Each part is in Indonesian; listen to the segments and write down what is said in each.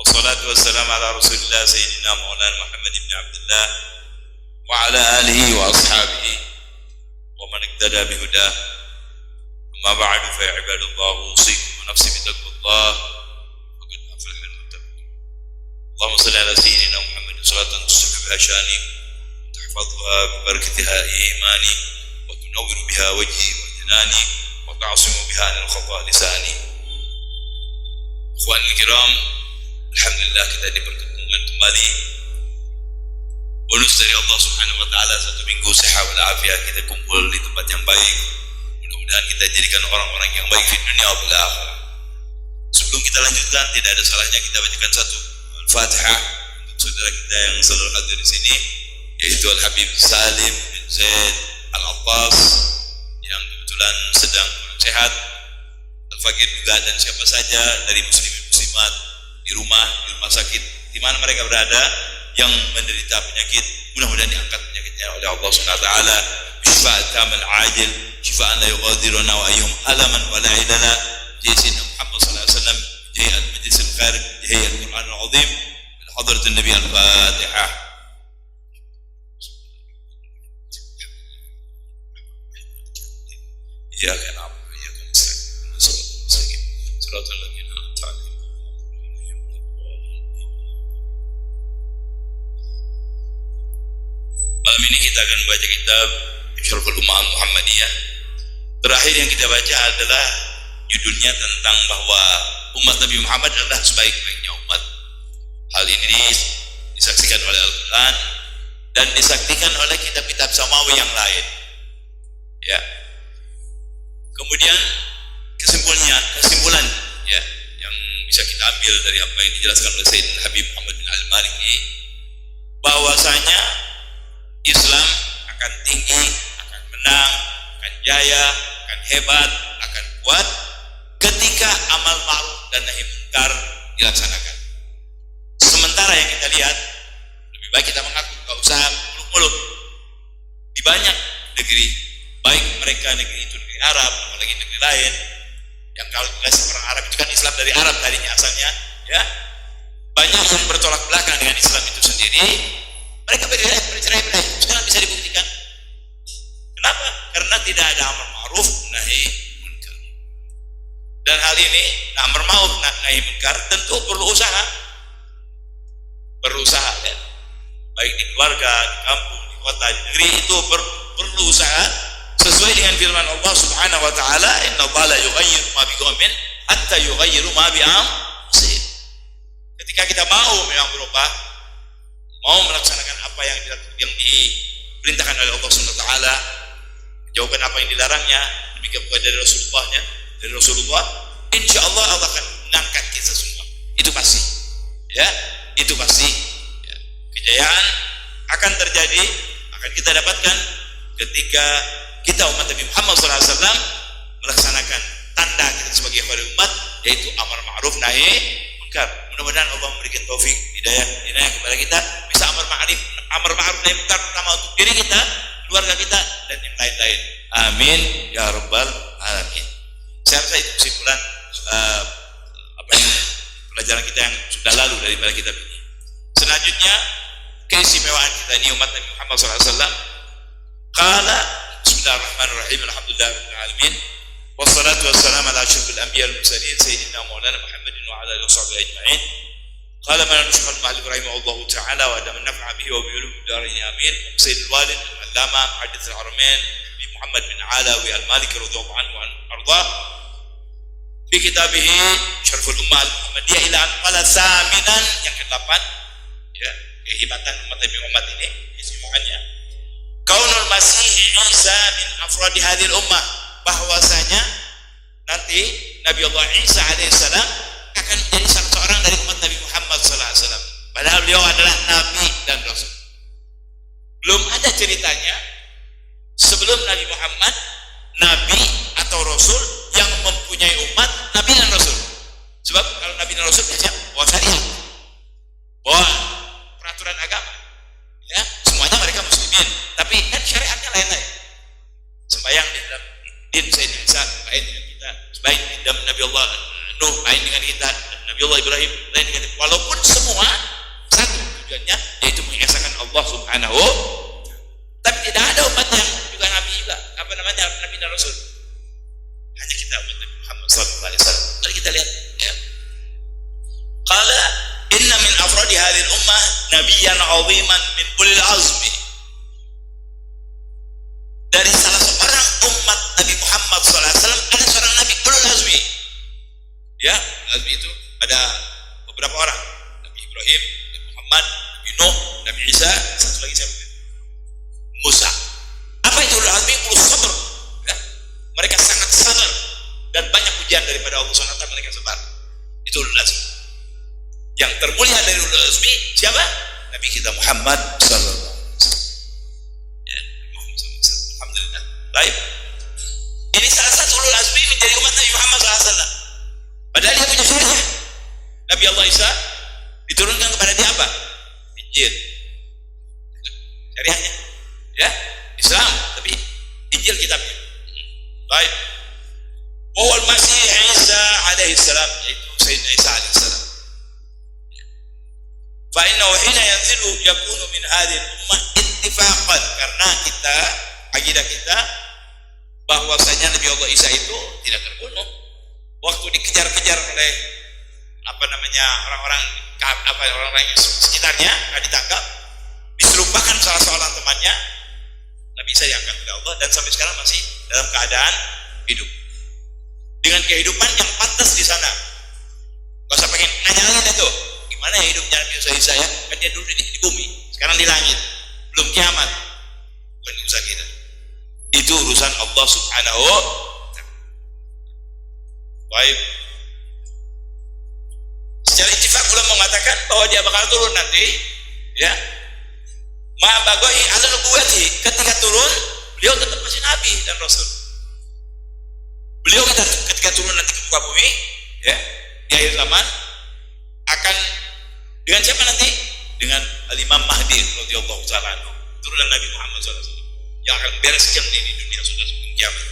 والصلاة والسلام على رسول الله سيدنا مولانا محمد بن عبد الله وعلى آله وأصحابه ومن اقتدى بهداه. أما بعد فيا عباد الله أوصيكم ونفسي بتقوى الله فقد أفلح المتقون. اللهم صل على سيدنا محمد صلاة تصلح بها شاني وتحفظها ببركتها إيماني وتنور بها وجهي وجناني وتعصم بها عن الخطأ لساني. Ikhwan kiram, alhamdulillah kita dipertemukan kembali. Bonus dari Allah Subhanahu wa taala, satu minggu sehat walafiat kita kumpul di tempat yang baik. Mudah-mudahan kita jadikan orang-orang yang baik di dunia wal akhirah. Sebelum kita lanjutkan, tidak ada salahnya kita bacakan satu Al-Fatihah untuk saudara kita yang selalu hadir di sini, yaitu Al-Habib Salim bin Zaid Al-Attas yang kebetulan sedang kurang sehat. Al-Fakir juga dan siapa saja dari muslimin muslimat di rumah sakit di mana mereka berada yang menderita penyakit, mudah-mudahan diangkat penyakitnya oleh Allah Subhanahu wa taala bisifat kamal ajil shifaan la yughadiru nawaihum alaman wa la ilala jayyidina Muhammad sallallahu alaihi wasallam jayyid al-majlis al-karim jayyid al-Qur'an al-azim bil hadratin nabi al-Fatihah. Ya kan malam ini kita akan membaca kitab Syarhul Ummah Muhammadiyah. Terakhir yang kita baca adalah judulnya tentang bahwa umat Nabi Muhammad adalah sebaik-baiknya umat. Hal ini disaksikan oleh Al-Quran dan disaksikan oleh kitab-kitab samawi yang lain. Ya. Kemudian kesimpulan ya yang bisa kita ambil dari apa yang dijelaskan oleh Sayyidina Habib Muhammad bin Al-Maliki, bahwasanya Islam akan tinggi, akan menang, akan jaya, akan hebat, akan kuat ketika amal ma'ruf dan nahi munkar dilaksanakan. Sementara yang kita lihat, lebih baik kita mengaku gak usah muluk-muluk. Di banyak negeri, baik mereka negeri itu negeri Arab, apalagi negeri lain, yang kalkulasi orang Arab itu kan Islam dari Arab tadinya asalnya, ya banyak yang bertolak belakang dengan Islam itu sendiri. Mereka bercerai-berai, sekarang bisa dibuktikan. Kenapa? Karena tidak ada amar ma'ruf nahi munkar. Dan hal ini, amar ma'ruf nahi munkar tentu perlu usaha. Berusaha ya. Baik di keluarga, di kampung, di kota, di negeri itu perlu usaha sesuai dengan firman Allah Subhanahu wa taala, innallaha la yughayyiru ma biqaumin hatta yughayyiru ma bi anfusihim. Ketika kita mau memang berubah, mau melaksanakan apa yang diperintahkan oleh Allah Subhanahu wa taala, menjauhkan apa yang dilarangnya, demikian pula dari Rasulullah, insya Allah Allah akan mengangkat kita semua. Itu pasti. Ya, itu pasti. Ya. Kejayaan akan terjadi, akan kita dapatkan ketika kita umat Nabi Muhammad SAW melaksanakan tanda kita sebagai khalifah umat, yaitu amar ma'ruf nahi munkar. Mudah-mudahan Allah memberikan taufik hidayah kepada kita, bisa amar ma'ruf nahi munkar pertama untuk diri kita, keluarga kita, dan yang lain-lain. Amin ya rabbal alamin. Saya rasa itu kesimpulan pelajaran kita yang sudah lalu daripada kitab ini. Selanjutnya, keistimewaan kita ini umat Nabi Muhammad SAW. Qala bismillahirrahmanirrahim, alhamdulillahirabbil alamin, wassalatu wassalamu ala asyrafil anbiya wal mursalin sayyidina maulana Muhammadin wa ala alihi washabbihi ajma'in. Qala man nushkal ma'alif rahimahullahu ta'ala wa adam nafa'a bihi wa bi ulumi darin amin. Sayyidul walid al-allama hadits al-haramain Nabi Muhammad bin Alawi al-Maliki radhiyallahu anhu wa arda fi kitabih Syarhul Ummah Muhammadiyah ila qala saminan, yang ke-8 ya, kehebatan umat Nabi Muhammad ini keistimewanya kaunul masih Isa min afradi hadhil ummah, bahwasanya nanti Nabi Allah Isa alaihissalam akan menjadi salah seorang dari umat Nabi Muhammad sallallahu alaihi wasallam, padahal beliau adalah nabi dan rasul. Belum ada ceritanya sebelum Nabi Muhammad nabi atau rasul yang mempunyai umat nabi dan rasul. Sebab kalau nabi dan rasul biasanya bawa syariat, bawa peraturan agama, ya semuanya mereka muslimin, tapi kan syariatnya lain-lain. Sembahyang di dalam din Sayyidina Isa lain dengan kita, sembahyang di dalam Nabi Allah Nuh lain dengan kita, dan Nabi Nabiullah Ibrahim, lain dengan walaupun semua satu tujuannya yaitu mengesahkan Allah Subhanahu, tapi tidak ada umat yang juga nabi juga nabi dan rasul, hanya kita umat Nabi Muhammad sallallahu alaihi wasallam. Mari kita lihat ya. Qala inna min afradi hadhihi al-ummah nabiyyan 'aziman min ulil azmi. Dari salah seorang umat Nabi Muhammad SAW ada seorang Nabi ulul azmi. Ya, azmi itu ada beberapa orang. Nabi Ibrahim, Nabi Muhammad, Nabi Nuh, Nabi Isa, satu lagi siapa? Musa. Apa itu ulul azmi? Ulul sabr. Ya. Mereka sangat sabar dan banyak ujian daripada Allah SWT mereka sabar. Itu ulul azmi. Yang termulia dari ulul azmi siapa? Nabi kita Muhammad SAW. Baik. Ini salah satu ulul azmi menjadi umat Nabi Muhammad SAW. Padahal dia punya syariah. Nabi Allah Isa diturunkan kepada dia apa? Injil. Syariahnya, ya Islam, tapi Injil kitabnya. Baik. Wal Masih Isa alaihi salam, yaitu Sayyidina Isa alaihi salam. Fa innahu hina yanzilu yakunu min hadhihi ummah ittifaqan, karena kita akidah kita bahwasanya Nabi Allah Isa itu tidak terbunuh waktu dikejar-kejar oleh orang-orang yang sekitarnya, ditangkap, diserupakan salah seorang temannya. Nabi Isa diangkat oleh Allah dan sampai sekarang masih dalam keadaan hidup dengan kehidupan yang pantas di sana. Gak usah pengen nanya-nanya itu gimana ya hidupnya Nabi Isa ya, kan dia dulu di bumi, sekarang di langit, belum kiamat. Bukan urusan kita, itu urusan Allah Subhanahu wa ta'ala. Baik. Secara ittifaq ulama mengatakan bahwa dia bakal turun nanti, ya. Ma bagoi ala nubuwati, ketika turun beliau tetap masih nabi dan rasul. Beliau ketika turun nanti ke muka bumi, ya, di akhir zaman akan dengan siapa nanti? Dengan Al-Imam Mahdi radhiyallahu ta'ala anhu, turunan Nabi Muhammad SAW, yang akan bereskan ini dunia sudah sebelum kiamat,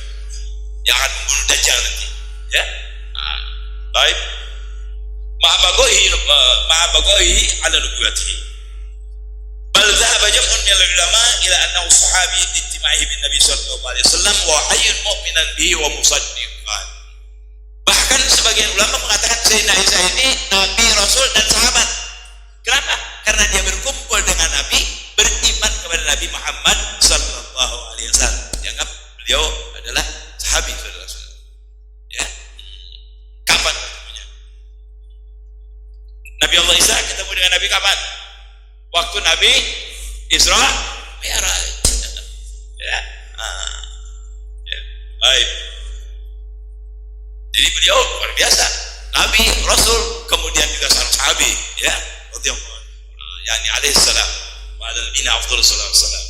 yang akan membunuh Dajjal nanti, ya. Baik. Ma'abagohi ala nubuwatihi. Bal dhahaba jam'un min al-ulama ila annahu sahabi ijtima'ihi bin Nabi sallallahu alaihi wasallam wa hayyun mu'minan bihi wa musaddiqan. Bahkan sebagian ulama mengatakan Sayyidina Isa ini nabi, rasul dan sahabat. Kenapa? Karena dia berkumpul dengan Nabi, beriman kepada Nabi Muhammad sallallahu alaihi wasallam. Dianggap beliau adalah sahabi, saudara-saudara. Ya. Kapan ketemunya? Nabi Allah Isa ketemu dengan Nabi kapan? Waktu Nabi Isra Mi'raj. Ya. Ya. Baik. Jadi beliau luar biasa, Nabi, Rasul, kemudian juga seorang sahabi, ya. Yani alaihi salam wa ala nabiyina afdhalus salatu wassalam.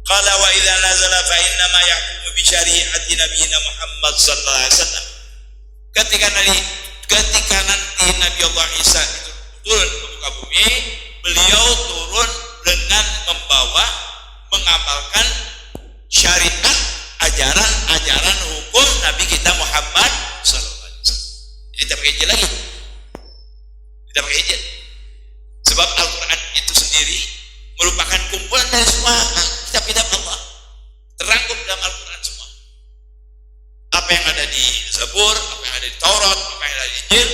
Qala wa idza nazala fa inna ma yahkumu bi syari'ati nabiyina Muhammad sallallahu alaihi wasallam. Ketika nanti Nabi Allah Isa itu turun ke muka bumi, beliau turun dengan mengamalkan syariat, ajaran hukum Nabi kita Muhammad sallallahu alaihi wasallam. Jadi tidak pakai izin lagi. Tidak pakai izin. Sebab Al-Quran itu sendiri merupakan kumpulan dari semua kitab-kitab Allah, terangkum dalam Al-Quran semua. Apa yang ada di Zabur, apa yang ada di Taurat, apa yang ada di Injil,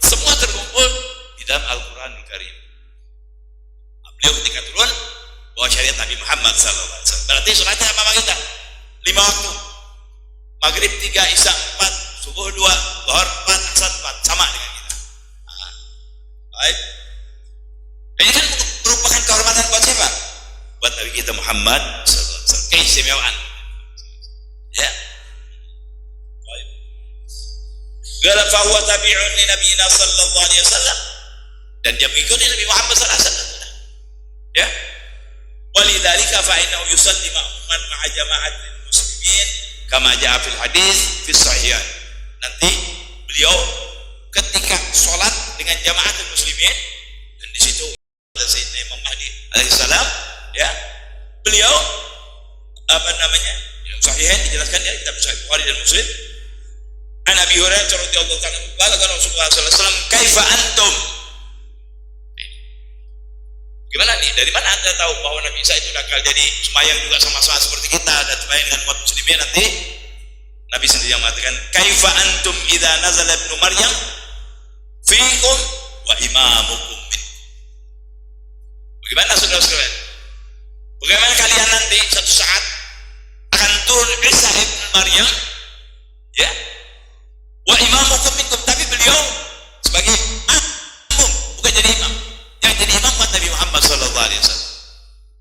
semua terkumpul di dalam Al-Quran Al-Karim. Beliau ketika turun bawa syariat Nabi Muhammad SAW. Berarti sholatnya apa kita? 5 waktu. Maghrib 3, Isya 4, Subuh 2, Zuhur 4, Asar 4, sama dengan kita. Baik. Ini kan merupakan kehormatan buat siapa? Buat Nabi kita Muhammad SAW. Keistimewaan. Ya. Baik. Qala fa huwa tabi'un li nabiyina sallallahu alaihi wasallam. Dan dia mengikuti Nabi Muhammad sallallahu alaihi wasallam. Ya. Walidzalika fa innahu yusalli ma'man ma'a jama'atil muslimin kama ja'a fil hadis fi sahihain. Nanti beliau ketika sholat dengan jama'atul muslimin, dan di situ Sayyidina Imam Mahdi alaihissalam, ya, beliau yang sahihain dijelaskan ya, kitab Sahih Bukhari dan Muslim, An Abi Hurairah radhiyallahu ta'ala anhu qala Rasulullah sallallahu alaihi wasallam kaifa antum. Gimana nih? Dari mana Anda tahu bahwa Nabi Isa itu bakal jadi sembahyang juga sama-sama seperti kita dan sembahyang dengan umat muslimin nanti? Nabi sendiri yang mengatakan kaifa antum idza nazala ibnu Maryam fiikum wa imamukum minkum. Bagaimana saudara-saudara? Bagaimana kalian nanti satu saat akan turun Isa ibnu Maryam, ya? Wa imamukum minkum, tapi beliau sebagai makmum, bukan jadi imam. Yang jadi imam buat Nabi Muhammad sallallahu alaihi wasallam.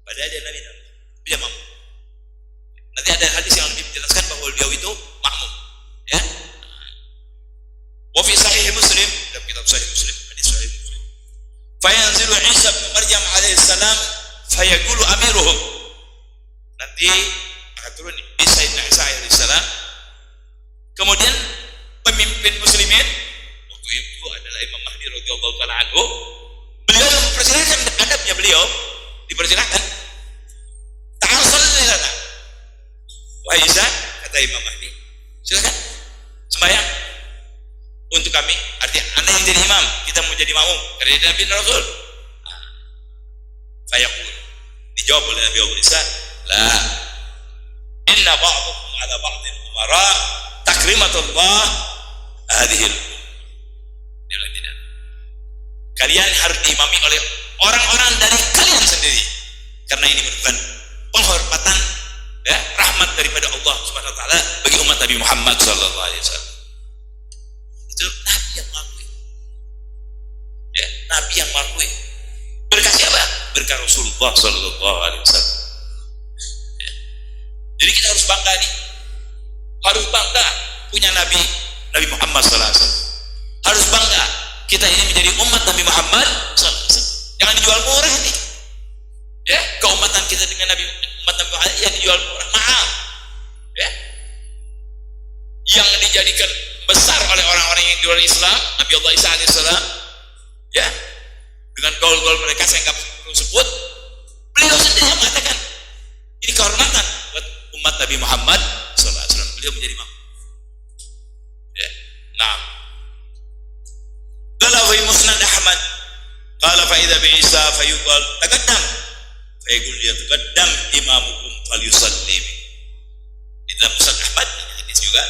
Padahal dia Nabi, dia makmum. Nanti ada hadis yang lebih menjelaskan bahwa beliau itu makmum, ya. Wa fi sahih Muslim, dalam kitab sahih Muslim, hadis sahih Muslim. Fa yanzilu Isa bin Maryam alaihi salam fa yaqulu amiruhum. Nanti akan turun Isa alaihi salam. Kemudian pemimpin muslimin waktu itu adalah Imam Mahdi radhiyallahu taala anhu. Beliau mempersilahkan adabnya, beliau dipersilahkan. Ta'al sholli lana. Wahai Isa, kata Imam Mahdi, silakan sembahyang untuk kami. Artinya Anda yang jadi imam, kita mau jadi makmum karena dia Nabi Rasul. Fayaqul, dijawab oleh Nabi Isa, la inna ba'dakum ala ba'din umara takrimatullah hadhil. Dia bilang tidak. Kalian harus diimami oleh orang-orang dari kalian sendiri, karena ini merupakan penghormatan, ya, rahmat daripada Allah Subhanahu wa taala bagi umat Nabi Muhammad sallallahu alaihi wasallam. Itu Nabi yang mengakui. Ya, Nabi yang mengakui. Berkah siapa? Berkah Rasulullah sallallahu alaihi wasallam. Ya. Jadi kita harus bangga nih. Harus bangga punya Nabi Muhammad sallallahu alaihi wasallam. Harus bangga kita ini menjadi umat Nabi Muhammad sallallahu alaihi wasallam. Jangan dijual murah ini. Ya, keumatan kita dengan umat Nabi Muhammad yang dijual murah, mahal. Ya. Yang dijadikan besar oleh orang-orang yang di luar Islam, Nabi Allah Isa alaihissalam, ya, dengan gaul-gaul mereka saya nggak perlu sebut. Beliau sendiri yang mengatakan ini kehormatan buat umat Nabi Muhammad sallallahu alaihi wasallam. Beliau menjadi imam. Ya. Nah, qala fi musnad Ahmad qala fa idza bi Isa fayuqal taqaddam fa yaqul yataqaddam imamukum falyusalli. Di dalam musnad Ahmad hadis juga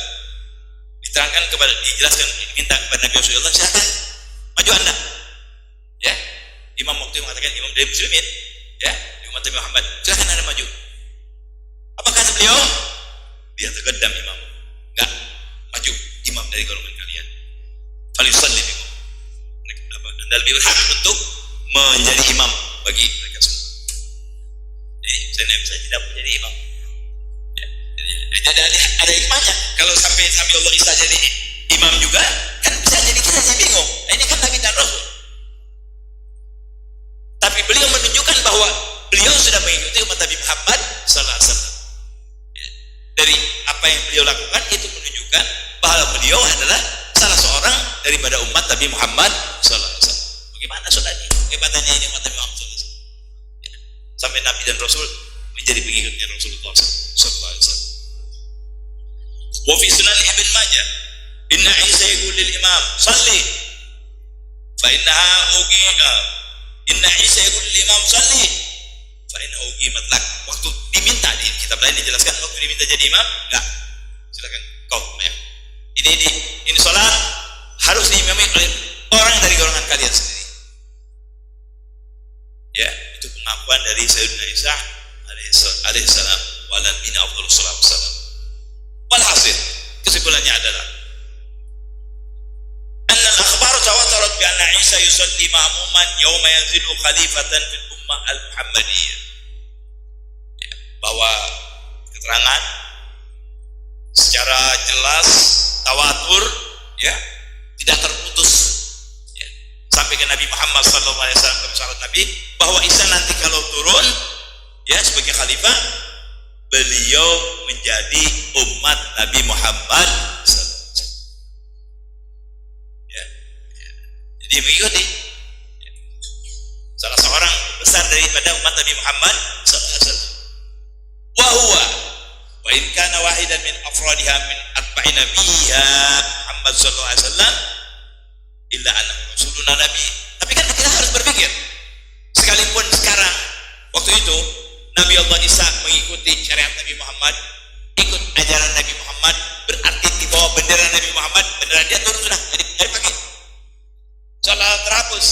diterangkan kepada, dijelaskan, diminta kepada Nabi Rasulullah, silakan maju Anda, ya. Imam waktu itu mengatakan, imam dari muslimin, ya, di umat Nabi Muhammad, silakan Anda maju. Apa kata beliau? Dia tergedam imam, enggak, maju imam dari golongan kalian. Falyusalli bikum. Anda lebih berhak untuk menjadi imam bagi mereka semua. Jadi saya tidak bisa tidak menjadi imam. Jadi ada hikmahnya. Kalau sampai Allah Isa jadi imam juga, kan bisa jadi kita jadi bingung. Nah, ini kan Nabi dan Rasul. Tapi beliau menunjukkan bahwa beliau sudah mengikuti umat Nabi Muhammad sallallahu alaihi wasallam. Ya. Dari apa yang beliau lakukan itu menunjukkan bahwa beliau adalah salah seorang daripada umat Nabi Muhammad sallallahu alaihi wasallam. Bagaimana saudara? Hebatnya ini umat Nabi Muhammad sallallahu alaihi wasallam. Ya. Sampai Nabi dan Rasul menjadi pengikutnya Rasulullah sallallahu alaihi wasallam. Wa fi sunan Ibn Majah inna Isa yaqul lil imam salli fa innaha uqiqa inna Isa yaqul lil imam salli fa innahu uqimat lak. Waktu diminta di kitab lain dijelaskan, waktu diminta jadi imam, enggak, silakan kau, ya. Ini salat harus diimami oleh orang dari golongan kalian sendiri. Ya, itu pengakuan dari Sayyidina Isa alaihissalam wa ala nabiyina afdhalus salatu wassalam. Walhasil, kesimpulannya adalah anna al-akhbar tawatarat bi anna Isa yusalli ma'muman yawma yanzilu khalifatan fil ummah al-Muhammadiyah. Ya, bahwa keterangan secara jelas tawatur, ya, tidak terputus, ya, sampai ke Nabi Muhammad sallallahu alaihi wasallam, ke sahabat Nabi, bahwa Isa nanti kalau turun, ya, sebagai khalifah, beliau menjadi umat Nabi Muhammad sallallahu alaihi wasallam. Ya. Jadi mengikuti, ya, salah seorang besar daripada umat Nabi Muhammad sallallahu alaihi wasallam. Wa huwa wa in kana wahidan min afradiha min atba'i nabiyya Muhammad sallallahu alaihi wasallam illa annahu rasuluna nabi. Tapi kan kita harus berpikir, sekalipun sekarang waktu itu Nabi Allah Isa mengikuti syariat Nabi Muhammad, ikut ajaran Nabi Muhammad, berarti di bawah bendera Nabi Muhammad, bendera dia turun sudah dari pagi, soal terhapus.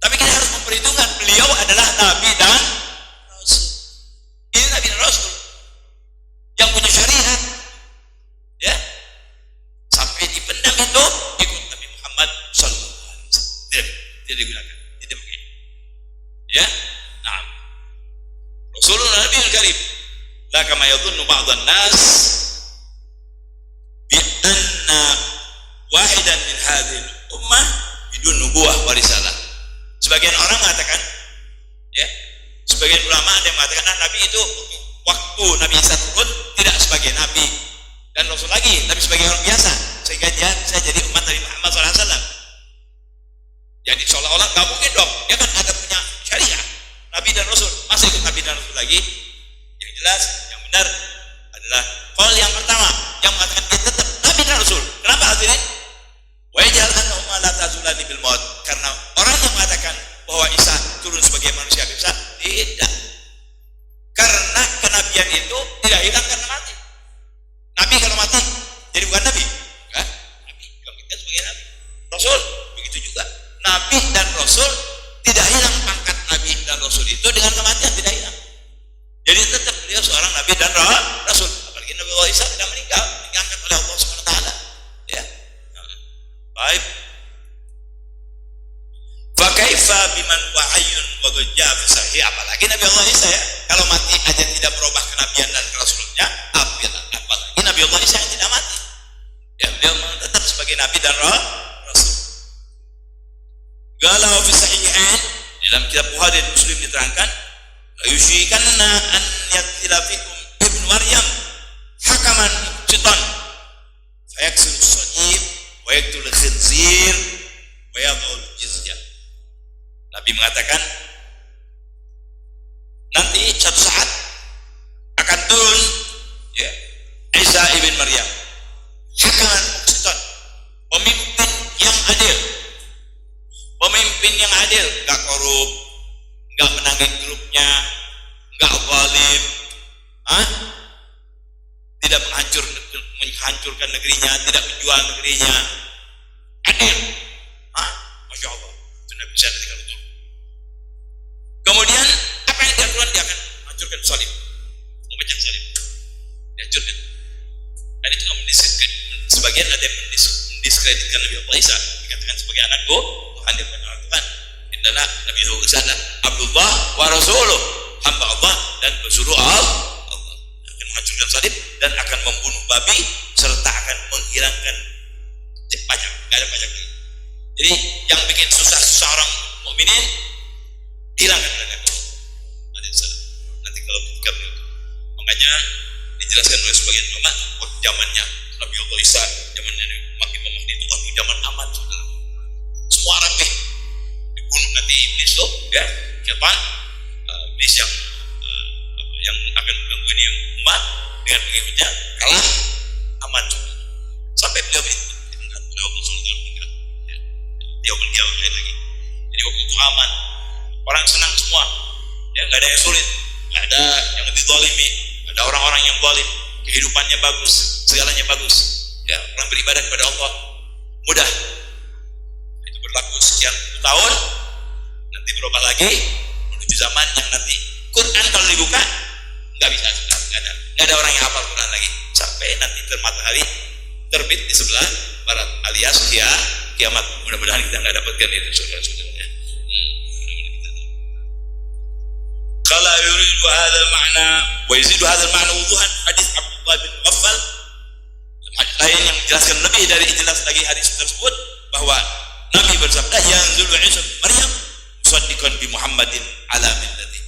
Tapi kita harus memperhitungkan beliau adalah Nabi dan Rasul. Ini Nabi dan Rasul yang punya syariat, ya, sampai dipendam itu ikut Nabi Muhammad sallallahu alaihi wasallam. Tidak digunakan, tidak mungkin. Ya, nah, Rasulullah Nabiul Karim. La kama yadhunnu ba'dhan nas bi anna wahidan min hadhihi ummah bidun nubuwah wa risalah. Sebagian orang mengatakan, ya, sebagian ulama ada yang mengatakan Nabi itu waktu Nabi Isa turun tidak sebagai Nabi dan Rasul lagi, tapi sebagai orang biasa, sehingga dia bisa jadi umat Nabi Muhammad SAW. Jadi seolah-olah nggak mungkin dong, dia kan ada punya syariah Nabi dan Rasul, masa ikut Nabi dan Rasul lagi? Yang jelas, yang benar adalah qaul yang pertama yang mengatakan dia tetap Nabi dan Rasul. Kenapa hadirin? Wa yaj'alannahum la tazulani bil maut. Karena orang yang mengatakan bahwa Isa turun sebagai manusia biasa, tidak. Karena kenabian itu tidak hilang karena mati. Nabi kalau mati jadi bukan Nabi, kan? Nabi kalau kita sebagai Nabi. Rasul begitu juga. Nabi dan Rasul tidak hilang pangkat Nabi dan Rasul itu dengan kematian, tidak hilang. Jadi tetap beliau seorang Nabi dan Rasul. Apalagi Nabi Isa tidak meninggal, diangkat oleh Allah Subhanahu wa taala. Ya. Baik. Fa kaifa biman wa'ayun wa dhajjah fi sahih, apalagi Nabi Allah Isa, ya. Kalau mati aja tidak berubah kenabian dan rasulnya, apalagi Nabi Allah Isa yang tidak mati. Ya, beliau tetap sebagai Nabi dan Rasul. Qala fi sahihain, dalam kitab Bukhari dan Muslim diterangkan, yushikanna an yaktila fikum ibnu Maryam hakaman muqsitan fayaksiru as-salib wa yaqtul khinzir wa yadhul jizyah. Nabi mengatakan nanti satu saat akan turun, ya, Isa ibn Maryam hakaman muqsitan, pemimpin yang adil, pemimpin yang adil, enggak korup, enggak menangin grupnya, enggak zalim, tidak menghancurkan negerinya, tidak menjual negerinya, adil, masya Allah, itu Nabi bisa nanti kalau turun. Kemudian apa yang dia lakukan? Dia akan hancurkan salib, memecah salib, dihancurkan. Dan itu mendiskreditkan, sebagian ada yang mendiskreditkan Nabi Allah Isa, dikatakan sebagai anak Tuhan, dia bukan anak Tuhan. Innalah Nabi Isa Abdullah wa Rasuluh, hamba Allah dan pesuruh Allah. Akan menghancurkan salib dan akan membunuh babi serta akan menghilangkan pajak, tidak ada pajak lagi. Jadi yang bikin susah seorang mukminin hilangkan dengan Allah. Nanti kalau ketika beliau, makanya dijelaskan oleh sebagian ulama, zamannya Nabi Allah Isa, zamannya makin memahdi itu waktu zaman aman, saudara. Semua rapi, dibunuh nanti iblis tuh, ya, siapa? Iblis yang akan mengganggu ini umat dengan pengikutnya kalah, aman juga. Sampai beliau diangkat oleh Allah SWT meninggal, ya. Dia meninggal lagi. Jadi waktu itu aman, orang senang semua, ya, nggak ada yang sulit, nggak ada yang dizalimi, nggak ada orang-orang yang zalim, kehidupannya bagus, segalanya bagus, ya, orang beribadah kepada Allah mudah. Itu berlaku sekian tahun, nanti berubah lagi menuju zaman yang nanti Quran kalau dibuka nggak bisa, nggak ada orang yang hafal Quran lagi sampai nanti matahari terbit di sebelah barat alias kiamat. Mudah-mudahan kita nggak dapatkan itu, saudara-saudaranya. Qala yuridu hadzal ma'na wa yazidu hadzal ma'na wuduhan hadis Abdullah bin Mughaffal. Hadis lain yang menjelaskan lebih dari jelas lagi hadis tersebut, bahwa Nabi bersabda, yanzulu Isa Maryam musaddiqan bi Muhammadin ala millati.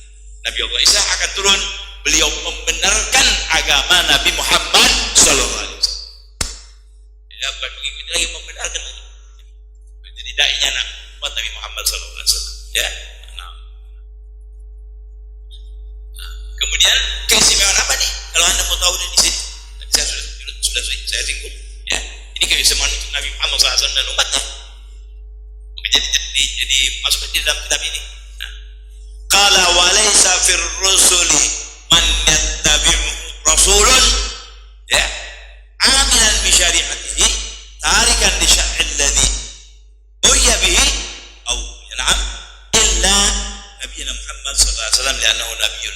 Nabi Allah Isa akan turun, beliau membenarkan agama Nabi Muhammad sallallahu alaihi wasallam. Ya, bukan mengikuti lagi, membenarkan lagi. Jadi dai-nya umat Nabi Muhammad sallallahu alaihi wasallam, ya. Kemudian keistimewaan apa nih? Kalau Anda mau tahu di sini, tadi saya sudah sudah saya singgung. Ya, ini kebiasaan untuk Nabi Muhammad SAW dan umatnya. Jadi masuk di dalam kitab ini. Qala wa laysa fir rusuli man yattabi'u rasulun ya amilan bi syari'atihi tarikan li syar'il ladzi uyya bihi aw na'am illa nabiyina Muhammad sallallahu alaihi wasallam li'annahu nabiyyun.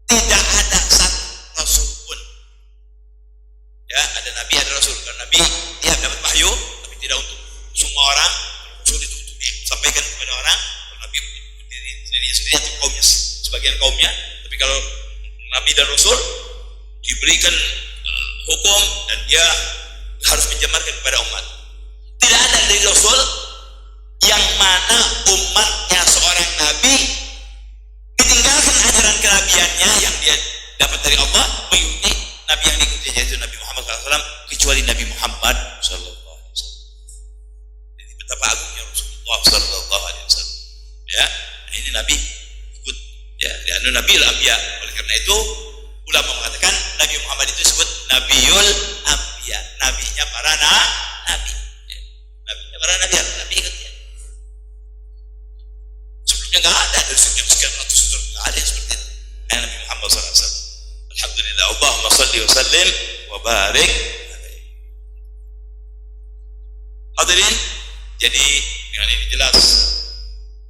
Tidak ada satu rasul pun. Ya, ada nabi, ada rasul. Karena nabi dia dapat wahyu, tapi tidak untuk semua orang. Rasul itu untuk disampaikan kepada orang. Kalau nabi sendiri atau kaumnya, sebagian kaumnya. Tapi kalau nabi dan rasul diberikan hukum dan dia harus menjamarkan kepada umat. Tidak ada dari rasul yang mana umatnya seorang nabi ditinggalkan ajaran kenabiannya yang dia dapat dari Allah mengikuti nabi yang diikuti yaitu Nabi Muhammad SAW kecuali Nabi Muhammad SAW. Jadi betapa agungnya Rasulullah SAW. Ya, ini Nabi ikut ya, anu Nabiul Anbiya. Oleh karena itu ulama mengatakan Nabi Muhammad itu disebut Nabiul Anbiya, nabinya para nabi. Ya, nabinya para nabi, nabi ikutnya. Sebelumnya nggak ada dari sekian ratus tahun nggak ada yang seperti itu. Nabi Muhammad SAW. Alhamdulillah, Allahumma salli wa sallim wa barik. Hadirin, jadi dengan ini jelas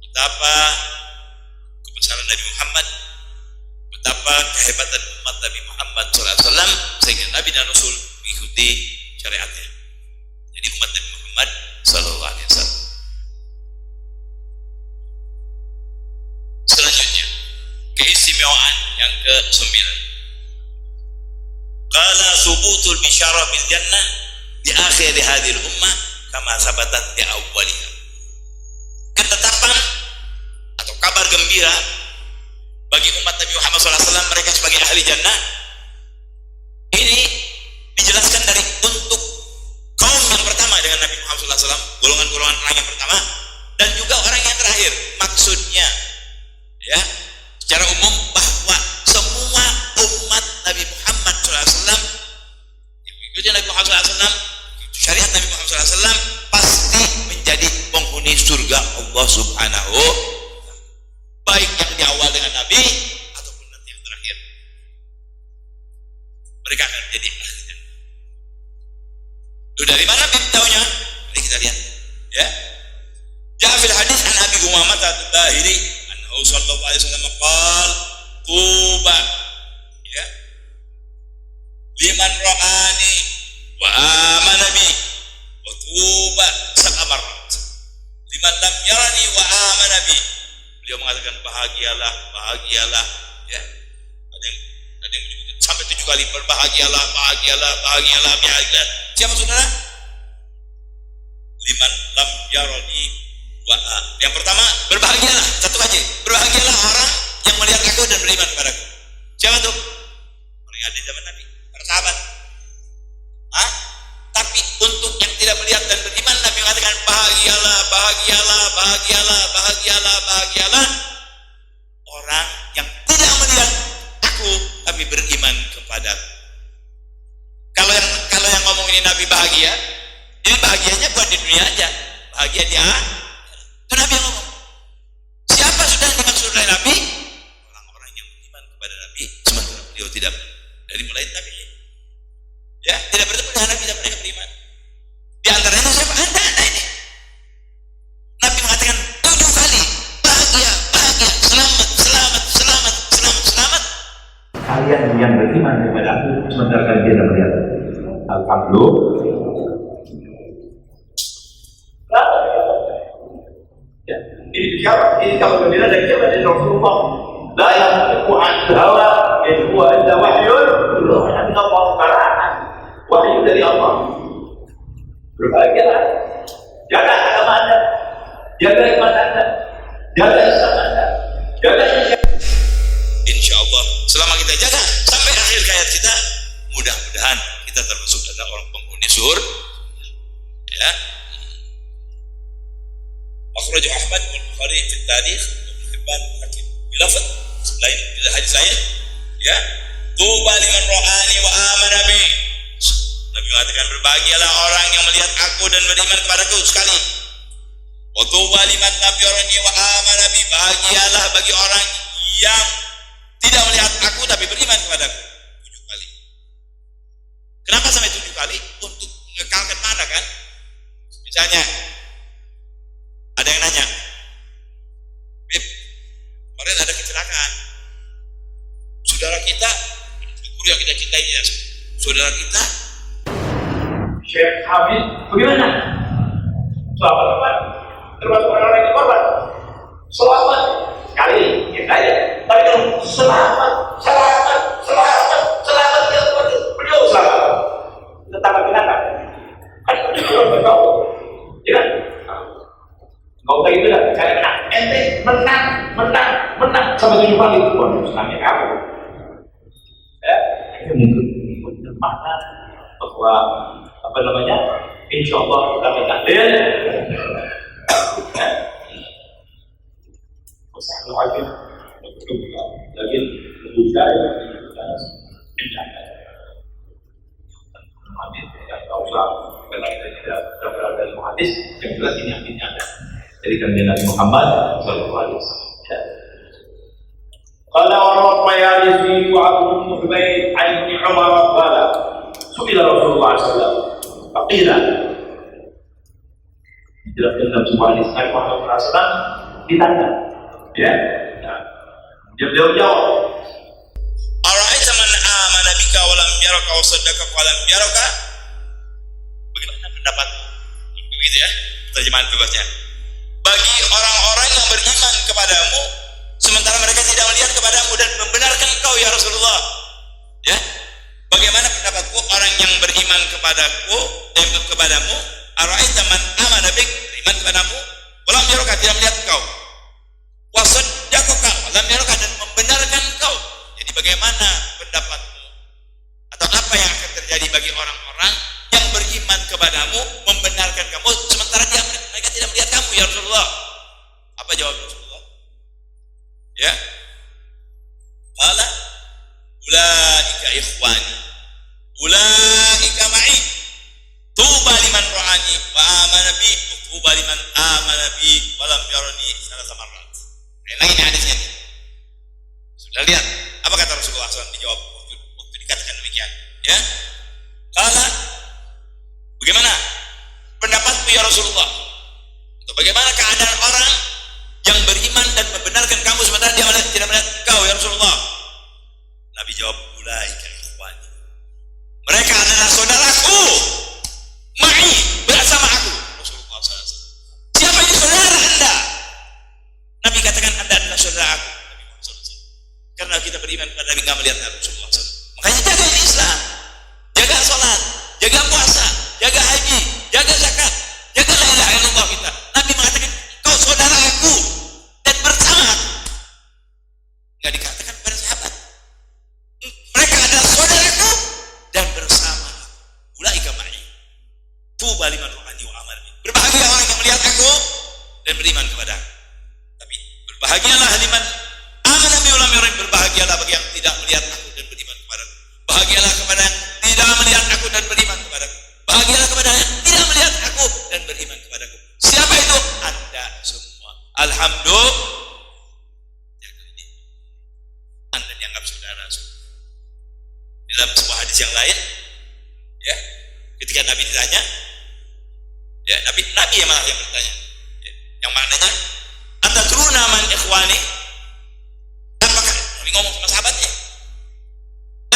betapa kebesaran Nabi Muhammad, betapa kehebatan umat Nabi Muhammad SAW sehingga Nabi dan Rasul mengikuti syariatnya. Jadi umat Nabi Muhammad SAW. Selanjutnya keistimewaan yang ke-9. Qala subutul bisyara bil jannah di akhir hadhil ummah kama sabatat di awwaliha. Ketetapan atau kabar gembira bagi umat Nabi Muhammad SAW mereka sebagai ahli jannah ini dijelaskan dari untuk kaum yang pertama dengan Nabi Muhammad SAW, golongan-golongan orang yang pertama dan juga orang yang terakhir. Maksudnya ya secara umum bahwa semua umat Nabi Muhammad SAW ikuti Nabi Muhammad SAW, syariat Nabi Muhammad SAW pasti menjadi penghuni surga Allah Subhanahu, baik yang di awal dengan Nabi ataupun nanti yang terakhir. Mereka akan menjadi ahli jannah. Dari mana tahunya? Mari kita lihat. Ya. Ja'a fil hadis an Abi Umamah at-Tahiri annahu sallallahu alaihi wasallam qala tuba ya liman ra'ani wa amana bi wa tuba sakamar liman lam yarani wa amana bi. Beliau mengatakan bahagialah ya. Ada yang menyebutkan sampai 7 kali berbahagialah. Siapa saudara? Liman lam yarani wa yang pertama berbahagialah, satu aja. Berbahagialah orang yang melihat aku dan beriman kepadaku. Siapa tuh? Orang yang ada di zaman Nabi, para sahabat. Tapi untuk yang tidak melihat dan beriman, Nabi mengatakan bahagialah orang yang tidak melihat aku tapi beriman kepadaku. Kalau yang ngomong ini Nabi bahagia, ini bahagianya bukan di dunia aja, bahagia dia. Itu Nabi yang ngomong. Siapa sudah yang dimaksud oleh Nabi? Orang-orang yang beriman kepada Nabi sementara beliau tidak, dari mulai Nabi ya tidak bertemu dengan Nabi dan mereka beriman. Di antaranya siapa? Anda ini. Nabi mengatakan 7 kali bahagia, selamat. Kalian yang beriman kepada aku sementara kalian tidak melihat. Alhamdulillah. Ya, ini siapa? Ini kalau gembira dari siapa? Dari Rasulullah. La yantiqu anil hawa in huwa illa wahyun yuha min Allah Ta'ala. Wahyu dari Allah. Berbahagialah. Jaga agama Anda, jaga iman Anda, jaga Islam Anda, jaga insya Allah. Selama kita jaga sampai akhir hayat kita, mudah-mudahan kita termasuk adalah orang penghuni surga. Ya. Akhrajah Ahmad bin Bukhari fi Tarikh Ibnu Hibban Hakim bilafaz lain, hadis lain ya, tuba liman ra'ani wa amana bi. Nabi mengatakan, berbahagialah orang yang melihat aku dan beriman kepadaku sekali. Wa tuba liman lam yarani wa amana bi, bahagialah bagi orang yang tidak melihat aku tapi beriman kepadaku. 7 kali. Kenapa sampai 7 kali? Untuk mengekalkan mana kan? Misalnya ada yang nanya, Bib, kemarin ada kecelakaan. Saudara kita, guru yang kita cintai ya, saudara kita Syekh Hamid, bagaimana? Selamat Pak, termasuk orang-orang yang korban. Selamat sekali, ya saja. Tapi kalau selamat ya beliau selamat. Tetap kenapa? Kan beliau berkau, ya kan? Kau kayak gitu dah, saya menang, ente menang sampai 7 kali. Waduh, senangnya kamu. Ya, itu mungkin makna bahwa apa namanya? Insya Allah kita menang. Masalah lagi, lagi budaya hadis yang tahu lah, karena kita tidak berada dari hadis, yang jelas ini hadisnya ada dari Nabi Muhammad Sallallahu Alaihi Wasallam. Qala wa Rayalisi wa Abu Humayd an Umar qala su'ila Rasulullah sallallahu alaihi wasallam faqila dijelaskan dalam sebuah hadis Nabi Muhammad sallallahu alaihi wasallam ditanya, ya. Dia beliau jawab, ara'aita man amana bika wa lam yaraka wa saddaka wa lam yaraka? Bagaimana pendapatmu? Begitu ya terjemahan bebasnya. Bagi orang-orang yang beriman kepadamu sementara mereka tidak melihat kepadamu dan membenarkan engkau ya Rasulullah, ya, bagaimana pendapatku orang yang beriman kepadaku dan kepadamu? Ara'aita man amana bik, beriman kepadamu, walam yaraka, tidak melihat engkau, wasaddaqaka walam yaraka, dan membenarkan engkau. Jadi bagaimana pendapatmu atau apa yang akan terjadi bagi orang-orang yang beriman kepadamu, membenarkan kamu sementara mereka tidak melihat kamu ya Rasulullah? Apa jawab Rasulullah? Ya, qala ulaika ikhwani ulaika ma'i tuba liman ra'ani wa amana bi tuba liman amana bi wa lam yarani salasa marrat. Lagi ini hadisnya nih. Sudah lihat apa kata Rasulullah SAW dijawab waktu dikatakan demikian, ya? Qala, bagaimana pendapatmu ya Rasulullah? Atau bagaimana keadaan orang yang beriman dan membenarkan kamu sementara dia tidak melihat engkau ya Rasulullah? Nabi jawab, ulaika ikhwani, mereka adalah saudaraku, ma'i, bersama aku. Rasulullah SAW, siapa ini saudara anda? Nabi katakan anda adalah saudara aku. Nabi Muhammad SAW, karena kita beriman pada Nabi, nggak melihat Rasulullah SAW. Makanya jaga Islam, jaga sholat, jaga puasa, jaga haji, jaga zakat, jaga la ilaha illallah kita. Nabi mengatakan kau saudara aku dan bersama aku. Nggak dikatakan pada sahabat, mereka adalah saudaraku dan bersama aku. Ulaika ma'i tuba liman ra'ani wa amana bi, berbahagia orang yang melihat aku dan beriman kepada aku. Tapi berbahagialah liman amana bi wa lam yarani, berbahagialah bagi yang tidak melihat aku dan beriman kepadaku. Bahagialah kepada yang tidak melihat aku dan beriman kepadaku. Bahagialah kepada yang tidak melihat aku dan beriman kepadaku. Siapa itu? Anda semua. Alhamdulillah. Anda dianggap saudara. Dalam sebuah hadis yang lain, ya, ketika Nabi ditanya, ya, Nabi yang malah yang bertanya, ya, yang maknanya, atadruna man ikhwani? Apakah Nabi ngomong sama sahabatnya?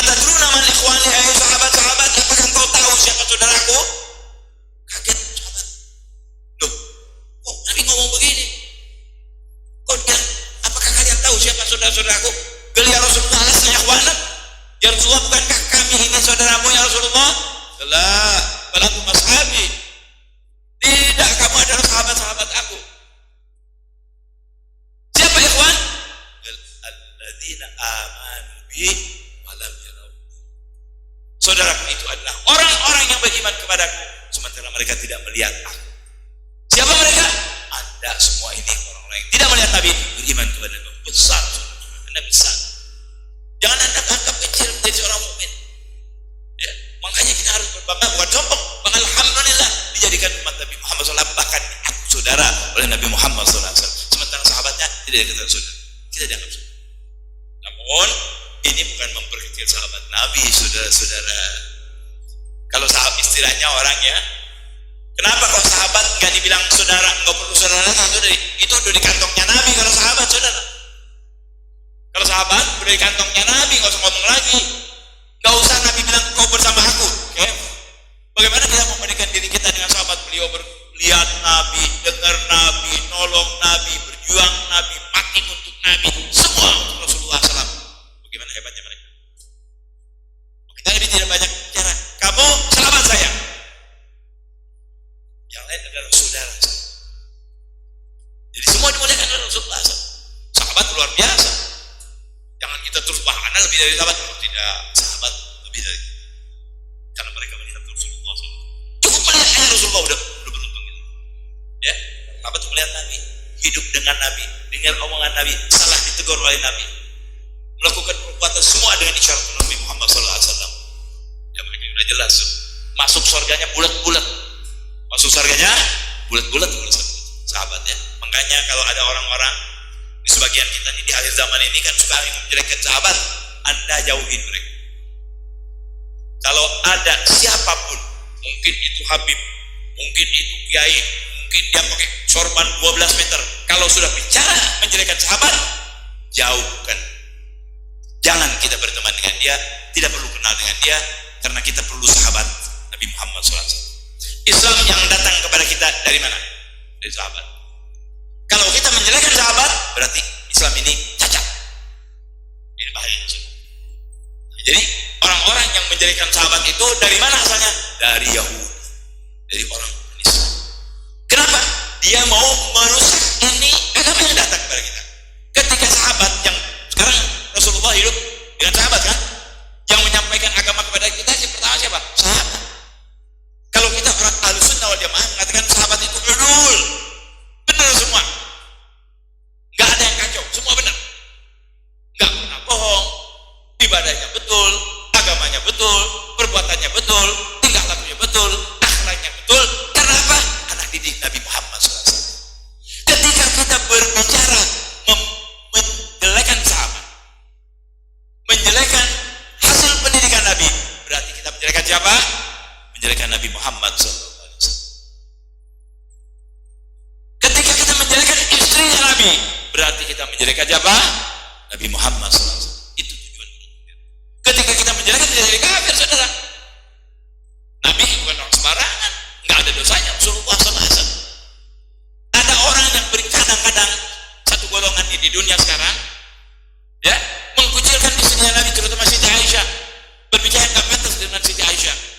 Atadruna man ikhwani, hai sahabat-sahabat, apakah engkau tahu siapa saudaraku? Kaget sahabat. Loh, kok Nabi ngomong begini? Kok dia, apakah kalian tahu siapa saudara-saudaraku? Qala ya Rasulullah, alasna ikhwanak? Ya Rasulullah, bukankah kami ini saudaramu ya Rasulullah? La, bal antum ashabi. Tidak, kamu adalah sahabat-sahabat aku. Siapa ikhwan? Alladzina amanu bi wa lam yarau. Saudaraku itu adalah orang-orang yang beriman kepadaku sementara mereka tidak melihat aku. Siapa mereka? Anda semua ini orang-orang yang tidak melihat Nabi beriman kepada Nabi. Besar, Anda besar. Jangan Anda anggap kecil menjadi seorang mukmin. Ya, makanya kita harus berbangga tidak dikatakan saudara, kita dianggap saudara. Namun ini bukan memperkecil sahabat Nabi, saudara-saudara. Kalau sahabat istilahnya orang ya, kenapa kalau sahabat nggak dibilang saudara, nggak perlu saudara, itu udah di kantongnya Nabi. Kalau sahabat saudara, kalau sahabat udah di kantongnya Nabi, nggak usah ngomong lagi. Nggak usah Nabi bilang kau bersama aku. Okay? Bagaimana kita membandingkan diri kita dengan sahabat beliau? Lihat Nabi, dengar Nabi, nolong Nabi, berjuang Nabi, mati untuk Nabi, semua untuk Rasulullah SAW. Bagaimana hebatnya mereka? Kita Nabi tidak banyak bicara. Kamu sahabat saya. Yang lain adalah saudara saya. Jadi semua dimuliakan oleh Rasulullah SAW. Sahabat luar biasa. Jangan kita terus bahana lebih dari sahabat. Kalau tidak, sahabat lebih dari. Karena mereka melihat Rasulullah SAW. Cukup melihat Rasulullah udah beruntung gitu. Ya, sahabat melihat Nabi, hidup dengan Nabi, dengar omongan Nabi, salah ditegur oleh Nabi, melakukan perbuatan semua dengan isyarat Nabi Muhammad SAW. Ya mereka sudah jelas. Masuk surganya bulat-bulat. Masuk surganya bulat-bulat sahabat ya. Makanya kalau ada orang-orang di sebagian kita nih di akhir zaman ini kan suka menjelekkan sahabat, Anda jauhin mereka. Kalau ada siapapun, mungkin itu Habib, mungkin itu Kiai, mungkin dia pakai sorban 12 meter, kalau sudah bicara menjelekkan sahabat, jauhkan. Jangan kita berteman dengan dia, tidak perlu kenal dengan dia, karena kita perlu sahabat Nabi Muhammad SAW. Islam yang datang kepada kita dari mana? Dari sahabat. Kalau kita menjelekkan sahabat, berarti Islam ini cacat. Ini bahaya. Jadi orang-orang yang menjelekkan sahabat itu dari mana asalnya? Dari Yahudi, dari orang Islam. Kenapa? Dia mau merusak ini agama yang datang kepada kita. Ketika sahabat yang sekarang Rasulullah hidup dengan sahabat kan, yang menyampaikan agama kepada kita yang pertama siapa? Sahabat. Kalau kita orang Ahlussunnah wal Jamaah mengatakan sahabat itu benar, benar semua, nggak ada yang kacau, semua benar, nggak pernah bohong, ibadahnya betul, agamanya betul, perbuatannya betul, tingkah lakunya betul, akhlaknya betul. Karena apa? Anak didik Nabi Muhammad SAW. Ketika kita berbicara menjelekan sahabat, menjelekan hasil pendidikan Nabi, berarti kita menjelekan siapa? Menjelekan Nabi Muhammad SAW. Ketika kita menjelekan istrinya Nabi, berarti kita menjelekan siapa? Nabi Muhammad SAW. Itu tujuan. Ketika kita menjelekan, tidak jadi kafir, saudara. Nabi bukan orang sembarangan, nggak ada dosanya. Rasulullah SAW. Ada orang yang kadang-kadang satu golongan di dunia sekarang, ya, mengkucilkan istrinya Nabi, terutama Siti Aisyah, berbicara nggak pantas dengan Siti Aisyah.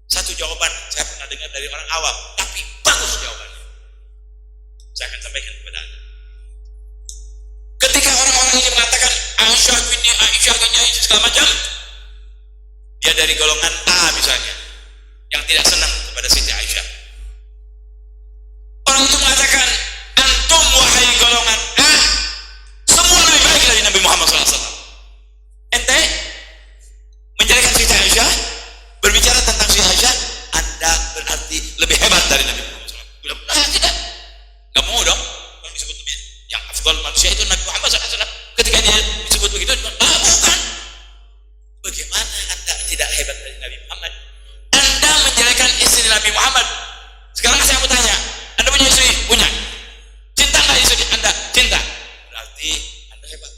Satu jawaban saya pernah dengar dari orang awam, tapi bagus jawabannya. Saya akan sampaikan kepada Anda. Ketika orang-orang ini mengatakan Aisyah ini segala macam, dia dari golongan A misalnya, yang tidak senang kepada Siti Aisyah. Orang itu mengatakan, antum wahai golongan A, semua lebih baik dari Nabi Muhammad SAW. Ente menjadikan Siti Aisyah, berbicara tentang Siti Aisyah, Anda berarti lebih hebat dari Nabi Muhammad SAW. Mudah-mudahan tidak. Gak mau dong. Kalau disebut lebih yang afdal manusia itu Nabi Muhammad SAW. Ketika dia disebut begitu, bukan. Bagaimana Anda tidak hebat dari Nabi Muhammad? Anda menjelekan istri Nabi Muhammad. Sekarang saya mau tanya, Anda punya istri? Punya. Cinta nggak istri Anda? Cinta. Berarti Anda hebat.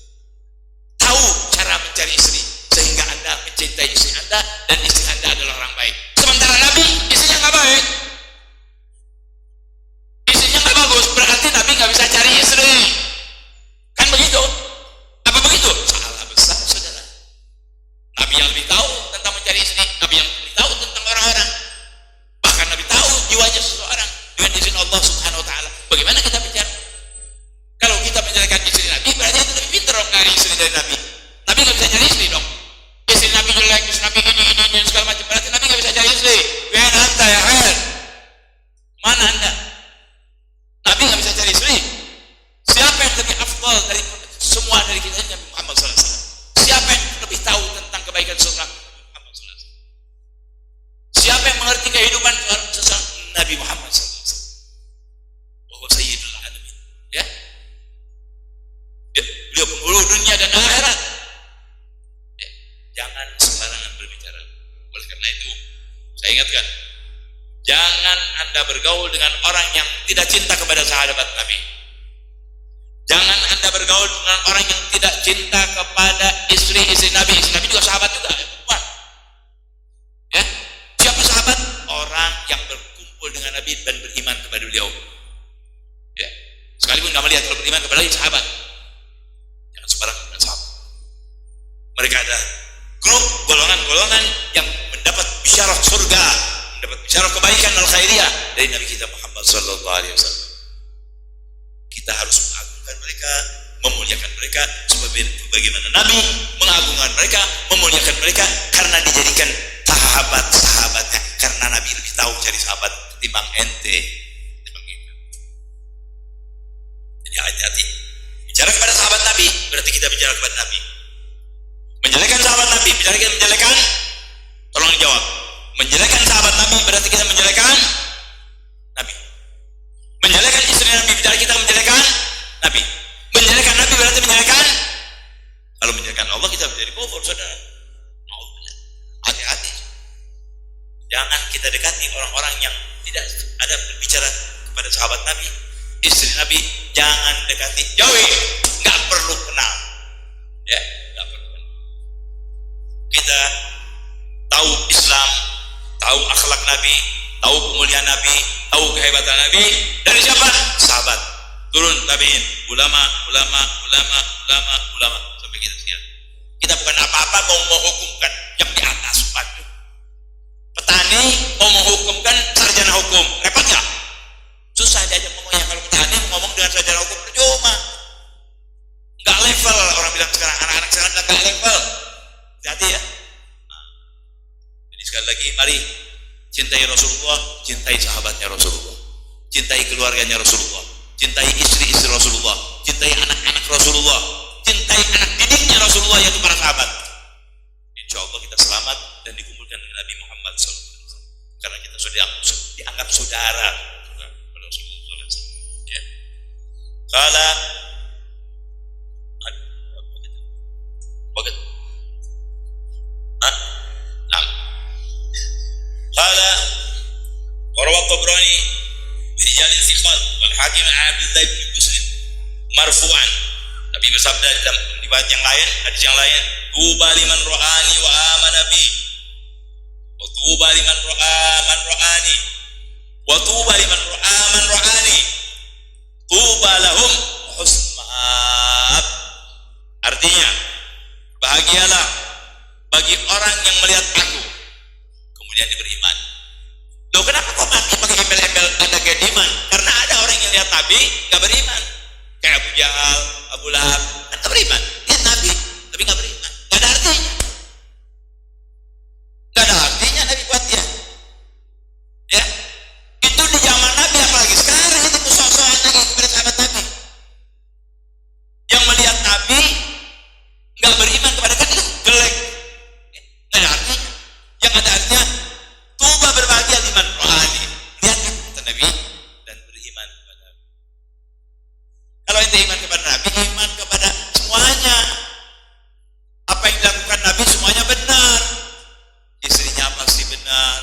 Tahu cara mencari istri sehingga Anda mencintai istri Anda dan istri Anda adalah orang baik. Sementara Nabi istrinya nggak baik, istrinya nggak bagus, berarti Nabi nggak bisa cari istri. Kan begitu? Apa begitu? Salah besar, saudara. Nabi yang lebih tahu tentang mencari istri, Nabi yang lebih tahu tentang orang-orang. Bahkan Nabi tahu jiwanya seseorang dengan izin Allah Subhanahu Wa Taala. Bagaimana kita bicara? Kalau kita menjadikan istri Nabi, berarti itu lebih pintar dong cari istri dari Nabi. Nabi nggak bisa cari istri dong. Istri Nabi jelek, istri Nabi ini segala macam, berarti Nabi nggak bisa cari istri. Wahai anda ya, mana anda? Nabi nggak bisa cari istri. Siapa yang lebih afdal dari semua dari kita? Nabi Muhammad SAW. Siapa yang lebih tahu tentang kebaikan seorang? Muhammad SAW. Siapa yang mengerti kehidupan seorang? Nabi Muhammad SAW. Bahwa Sayyidul Alamin. Ya, Beliau penghulu dunia dan akhirat. Ya, jangan sembarangan berbicara. Oleh karena itu, saya ingatkan, jangan Anda bergaul dengan orang yang tidak cinta kepada sahabat Nabi. Jangan Anda bergaul dengan orang yang tidak cinta kepada istri-istri Nabi. Istri Nabi juga sahabat juga, perempuan. Ya, siapa sahabat? Orang yang berkumpul dengan Nabi dan beriman kepada beliau. Ya, sekalipun nggak melihat, kalau beriman kepada Nabi sahabat. Jangan sembarangan dengan sahabat. Mereka ada grup golongan-golongan yang mendapat bisyarah surga, mendapat bisyarah kebaikan al-khairiyah dari Nabi kita Muhammad sallallahu alaihi wasallam. Kita harus mengagungkan mereka, memuliakan mereka sebagaimana Nabi mengagungkan mereka, memuliakan mereka karena dijadikan sahabat-sahabatnya. Karena Nabi lebih tahu cari sahabat ketimbang ente. Jadi hati-hati. Bicara kepada sahabat Nabi berarti kita bicara kepada Nabi. Menjelekan sahabat Nabi berarti kita menjelekan, tolong dijawab. Menjelekan sahabat Nabi berarti kita menjelekan Nabi. Menjelekan istri Nabi berarti kita menjelekan Nabi. Menjelekan Nabi berarti menjelekan, kalau menjelekan Allah kita menjadi kufur, saudara. Hati-hati. Jangan kita dekati orang-orang yang tidak ada berbicara kepada sahabat Nabi, istri Nabi. Jangan dekati, jauhi, nggak perlu kenal. Ya, nggak perlu kenal. Kita tahu Islam, tahu akhlak Nabi, tahu kemuliaan Nabi, tahu kehebatan Nabi dari siapa? Sahabat. Turun tabiin, ulama sampai kita sekian. Kita bukan apa-apa mau menghukumkan yang di atas padu. Petani mau menghukumkan sarjana hukum, repot nggak? Susah diajak ngomongnya. Kalau petani ngomong dengan sarjana hukum percuma, nggak level. Orang bilang sekarang, anak-anak sekarang nggak level. Hati ya. Nah, jadi sekali lagi, mari cintai Rasulullah, cintai sahabatnya Rasulullah, cintai keluarganya Rasulullah, cintai istri-istri Rasulullah, cintai anak-anak Rasulullah, cintai anak didiknya Rasulullah, yaitu para sahabat. Insya Allah kita selamat dan dikumpulkan dengan Nabi Muhammad SAW. Karena kita sudah dianggap saudara pada Rasulullah SAW. Ya. Kala Kala Warwa Tabrani Bijalin Thiqal wal Hakim Abdullah bin Muslim marfu'an, Nabi bersabda dalam riwayat yang lain, hadis yang lain, tuba liman ra'ani wa amana bi, wa tuba liman ra'aman ra'ani, wa tuba liman ra'aman ra'ani, tuba lahum husma'ab. Artinya, bahagialah bagi orang yang melihat aku kemudian dia beriman. Loh, kenapa kok mati pakai embel-embel tanda keiman? Karena ada orang yang lihat Nabi gak beriman, kayak Abu Jahal, Abu Lahab, kan gak beriman, lihat Nabi tapi gak beriman. Gak ada artinya, gak ada artinya Nabi buat dia. Ya, itu di zaman Nabi, apalagi sekarang itu musuh-musuhan lagi kepada sahabat Nabi yang melihat Nabi gak beriman kepada kan itu jelek. Gak ada artinya. Yang ada artinya, tuba berbahagia liman rohani, lihat kata Nabi dan beriman kepada Nabi. Kalau ente iman kepada Nabi, iman kepada semuanya. Apa yang dilakukan Nabi semuanya benar. Istrinya pasti benar,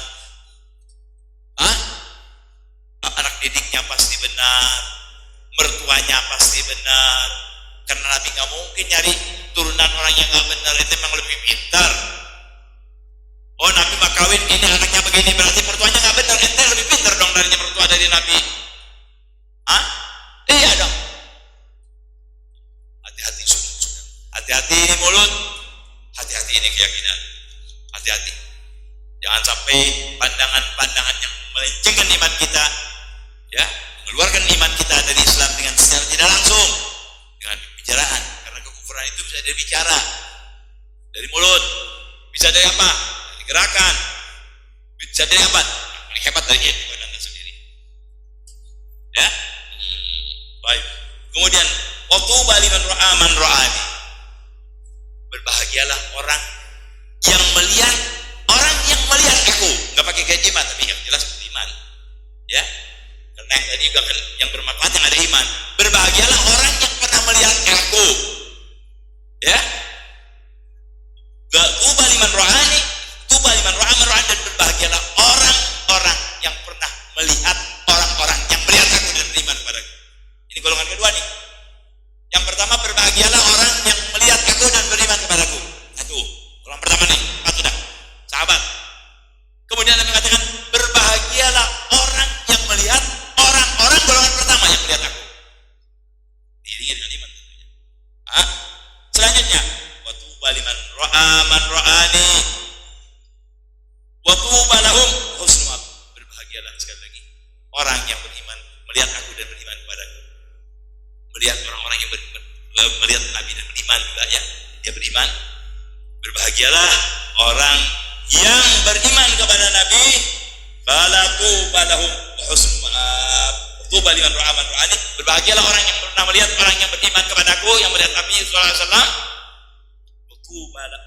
anak didiknya pasti benar, mertuanya pasti benar. Karena Nabi gak mungkin nyari turunan orang yang gak benar. Itu memang lebih pintar. Oh, Nabi mah kawin, ini anaknya begini, berarti mertuanya gak benar. Ente lebih pintar dong darinya mertua dari Nabi. Iya dong. Hati-hati sudah. Hati-hati ini mulut, hati-hati ini keyakinan. Hati-hati. Jangan sampai pandangan-pandangan yang melencengkan iman kita, ya, mengeluarkan iman kita dari Islam dengan secara tidak langsung, dengan pembicaraan. Karena kekufuran itu bisa dari bicara, dari mulut, bisa dari apa? Dari gerakan, bisa dari apa? Paling hebat dari ilmu Anda sendiri. Ya, baik. Kemudian waktu baliman ro'aman ro'ani, berbahagialah orang yang melihat aku, nggak pakai kejiman tapi yang jelas beriman, ya. Karena yang tadi juga yang bermanfaat yang ada iman. Berbahagialah orang yang pernah melihat aku. Ini golongan kedua nih. Yang pertama, berbahagialah orang yang melihat aku dan beriman kepadaku. Satu, golongan pertama nih, satu dah, sahabat. Kemudian Nabi mengatakan, berbahagialah orang yang melihat orang-orang golongan pertama yang melihat aku. Diiringi dengan iman tentunya. Selanjutnya, wa tuba liman ra'a man ra'ani wa tuba lahum husnul ma'ab. Berbahagialah sekali lagi orang yang beriman melihat aku dan beriman kepadaku. Melihat orang-orang yang melihat Nabi dan beriman juga ya, dia beriman. Berbahagialah orang yang beriman kepada Nabi, balatu balahum husnul ma'ab. Tuba liman ra'a man ra'ani. Berbahagialah orang yang pernah melihat orang yang beriman kepadaku, yang melihat Nabi sallallahu alaihi wasallam.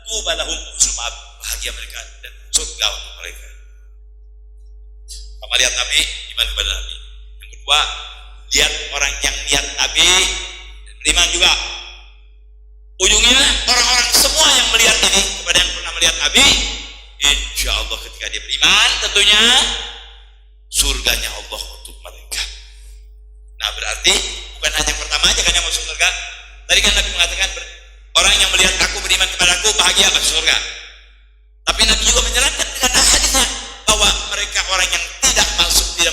Tuba lahum husnul ma'ab. Bahagia mereka dan surga untuk mereka. Pertama, lihat Nabi, iman kepada Nabi. Yang kedua, lihat orang yang lihat Nabi dan beriman juga. Ujungnya orang-orang semua yang melihat ini kepada yang pernah melihat Nabi, insya Allah ketika dia beriman tentunya surganya Allah untuk mereka. Nah, berarti bukan hanya yang pertama aja kan yang masuk surga. Tadi kan Nabi mengatakan orang yang melihat aku beriman kepadaku bahagia masuk surga. Tapi Nabi juga menjelaskan dengan hadisnya bahwa mereka orang yang tidak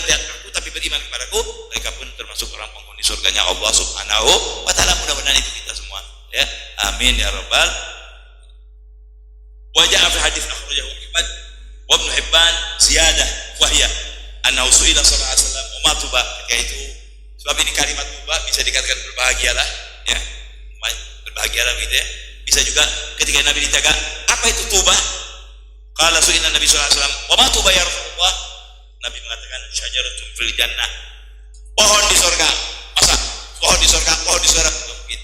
melihat aku tapi beriman kepadaku, mereka pun termasuk orang penghuni surganya Allah Subhanahu wa taala. Mudah-mudahan itu kita semua ya. Amin ya rabbal. Wa ja'a fi hadits akhrajahu Ahmad wa Ibnu Hibban ziyadah wa hiya annahu su'ila sallallahu alaihi wasallam wa tuba. Ketika itu, sebab ini kalimat tuba bisa dikatakan berbahagialah ya. Berbahagialah gitu ya. Bisa juga ketika Nabi ditanya, apa itu tuba? Qala su'ila Nabi sallallahu alaihi wasallam, "Wa ma tuba ya Rasulullah?" Nabi mengatakan, "Syajaratun fil jannah." Pohon di surga. Masa pohon di surga mungkin.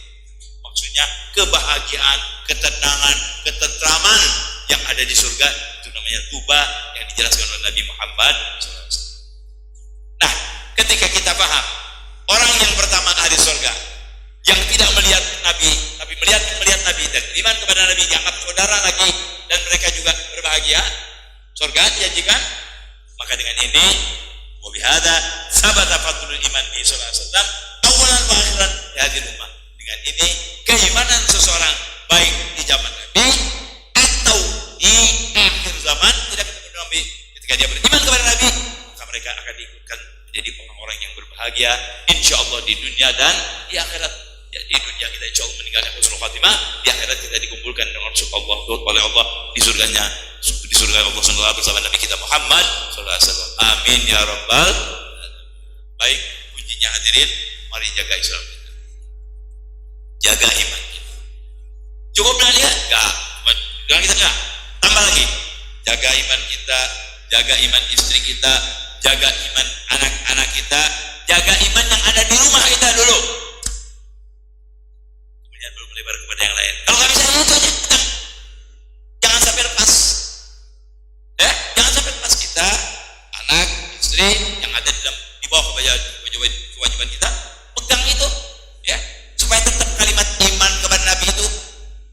Maksudnya kebahagiaan, ketenangan, ketentraman yang ada di surga itu namanya tuba yang dijelaskan oleh Nabi Muhammad sallallahu alaihi wasallam. Nah, ketika kita paham orang yang pertama ahli surga yang tidak melihat Nabi tapi melihat Nabi dan iman kepada Nabi, dianggap saudara lagi dan mereka juga berbahagia, surga dijanjikan. Maka dengan ini wa bihadza sabata fadlul iman bi sallallahu alaihi wasallam awalan wa akhiran hadhihi ummah. Dengan ini keimanan seseorang baik di zaman Nabi atau di akhir zaman tidak ketemu Nabi, ketika dia beriman kepada Nabi maka mereka akan diikutkan menjadi orang-orang yang berbahagia insyaallah di dunia dan di akhirat. Ya, di dunia kita insya Allah meninggalkan husnul khatimah, di akhirat kita dikumpulkan dengan Allah oleh Allah di surganya, di surga Allah SWT bersama Nabi kita Muhammad sallallahu alaihi wasallam. Amin ya rabbal. Baik, kuncinya hadirin, mari jaga Islam kita, jaga iman kita. Cukup dah ya? Enggak. Jangan kita enggak. Tambah lagi, jaga iman kita, jaga iman istri kita, jaga iman anak-anak kita, jaga iman yang ada di rumah kita dulu. Belum melebar kepada yang lain. Kalau nggak bisa itu aja, jangan sampai lepas. Ya, jangan sampai lepas kita, anak, istri yang ada di bawah kewajiban kita, pegang itu, ya, supaya tetap kalimat iman kepada Nabi itu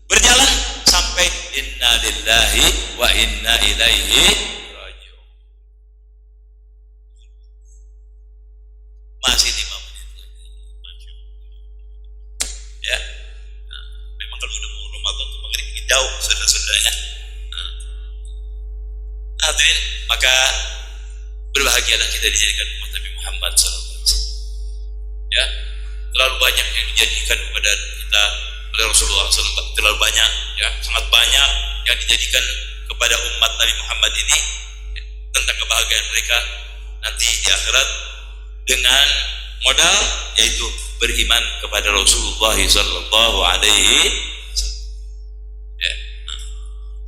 berjalan sampai inna lillahi wa inna ilaihi raji'un. Masih 5 menit lagi. Ya. Kalau sudah mau Ramadan itu makin jauh saudara-saudaranya. Hadirin, maka berbahagialah kita dijadikan umat Nabi Muhammad SAW. Ya, terlalu banyak yang dijadikan kepada kita oleh Rasulullah SAW. Terlalu banyak, ya, sangat banyak yang dijadikan kepada umat Nabi Muhammad ini tentang kebahagiaan mereka nanti di akhirat dengan modal yaitu beriman kepada Rasulullah sallallahu alaihi wasallam. Ya.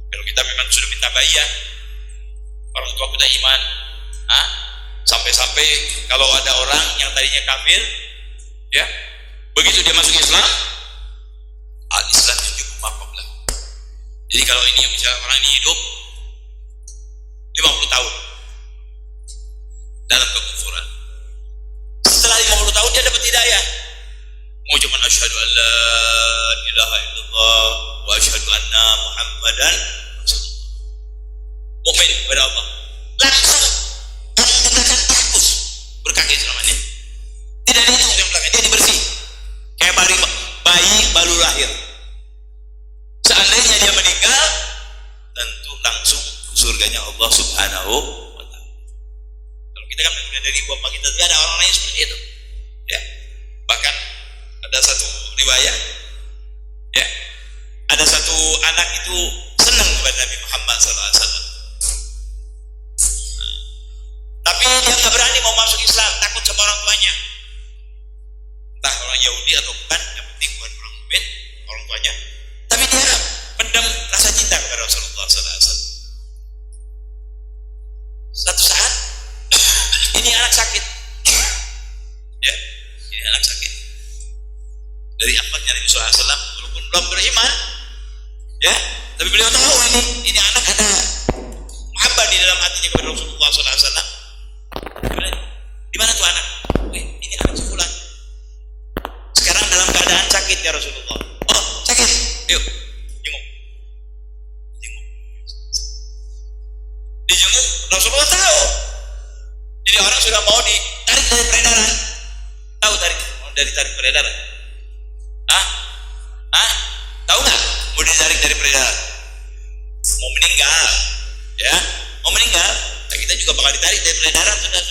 Kalau kita memang sudah minta bayar, orang tua kita iman, sampai-sampai kalau ada orang yang tadinya kafir, ya, begitu dia masuk Islam, al-Islam cukup makomlah. Jadi kalau ini misalnya orang ini hidup 50 tahun dalam kekufuran, setelah 50 tahun dia dapat hidayah. Mengucapkan asyhadu an la ilaha illallah wa asyhadu anna Muhammadan rasulullah. Mukmin kepada Allah. Langsung orang mengatakan hapus berkah keislamannya. Tidak dihitung yang belakang, dia dibersihkan. dari bapak kita. Tidak ada orang lain seperti itu. Ya. Bahkan ada satu riwayat, ya, ada satu anak itu senang kepada Nabi Muhammad SAW. Tapi dia nggak berani mau masuk Islam, takut sama orang tuanya. Entah orang Yahudi atau bukan, yang penting bukan orang mukmin, orang tuanya. Tapi dia pendam rasa cinta kepada Rasulullah SAW. Satu saat ini anak sakit, ya, ini anak sakit. Dari akhwatnya Nabi SAW, walaupun belum beriman, ya, tapi beliau tahu ini anak ada mahabbah di dalam hatinya kepada Rasulullah SAW. Di mana tuh anak? Ini anak sebulan. Sekarang dalam keadaan sakit ya Rasulullah. Oh, sakit. Yuk, jenguk. Dijenguk, Rasulullah tahu. Jadi orang sudah mau ditarik dari peredaran. Tahu tarik peredaran? Tahu nggak? Mau ditarik dari peredaran? Mau meninggal, ya? Mau meninggal? Nah, kita juga bakal ditarik dari peredaran, sudah.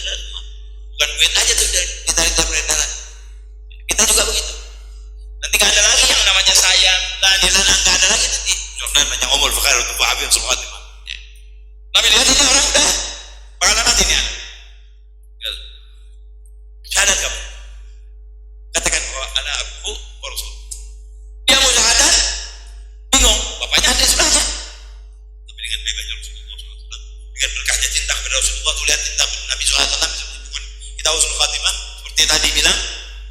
Bukan duit aja tuh ditarik dari peredaran. Kita juga begitu. Nanti nggak ada lagi yang namanya sayang, nggak ada lagi nanti. Jangan banyak omol, fakir untuk Habib Subhanahu. Tapi lihat ini orang udah bakalan mati nih anak. Syahadat kamu. Katakan bahwa anak aku Rasul. Dia mau syahadat, bingung. Bapaknya ada di sebelahnya. Tapi dengan bebasnya Rasulullah SAW, dengan berkahnya cinta kepada Rasulullah, tuh lihat cinta Nabi SAW. Kita husnul khatimah seperti tadi bilang,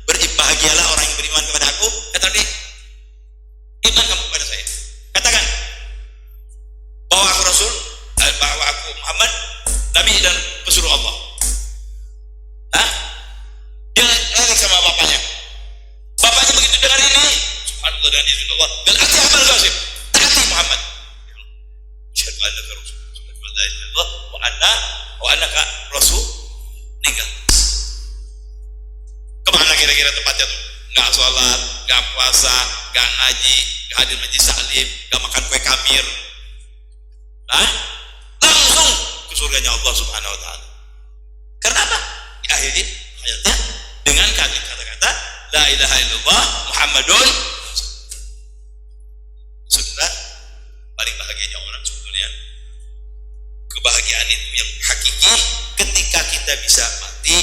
berbahagialah orang yang beriman kepada aku. Kata Nabi, iman kamu kepada saya. Katakan bahwa aku Rasul, bahwa aku Muhammad, Nabi dan pesuruh Allah. Dia ngerik sama bapaknya. Bapaknya begitu dengar ini, subhanallah, dengan izin Allah, dan arti amal Qasim, taati Muhammad. Syahadu annaka Rasul, wa annaka Rasul, meninggal. Kemana kira-kira tempatnya tuh? Nggak sholat, nggak puasa, nggak ngaji, nggak hadir majelis taklim, nggak makan kue kamir. Langsung ke surganya Allah Subhanahu Wa Taala. Karena apa? Diakhiri hayatnya dengan kata-kata La ilaha illallah Muhammadun. Saudara, paling bahagianya orang sebetulnya, kebahagiaan itu yang hakiki ketika kita bisa mati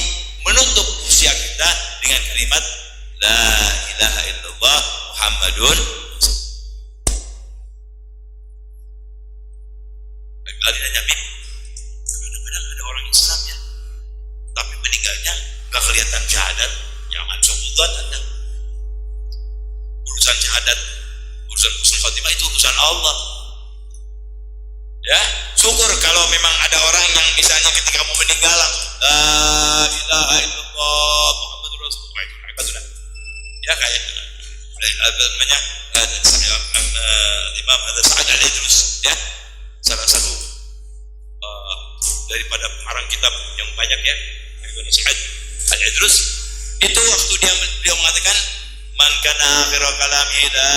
menutup usia kita dengan kalimat La ilaha illallah Muhammadun. Kali nanya Bib, kadang-kadang ada orang Islam ya, tapi meninggalnya gak kelihatan syahadat, jangan sobutan ada. Urusan syahadat, urusan husnul khatimah itu urusan Allah. Ya, syukur kalau memang ada orang yang misalnya ketika mau meninggal langsung La ilaha illallah Muhammadur Rasulullah, itu hebat sudah. Ya kayak namanya Imam Sa'ad Al-Idrus, ya, salah satu daripada pengarang kitab yang banyak ya, Sa'ad Al-Idrus, itu waktu dia mengatakan man kana akhiru kalami la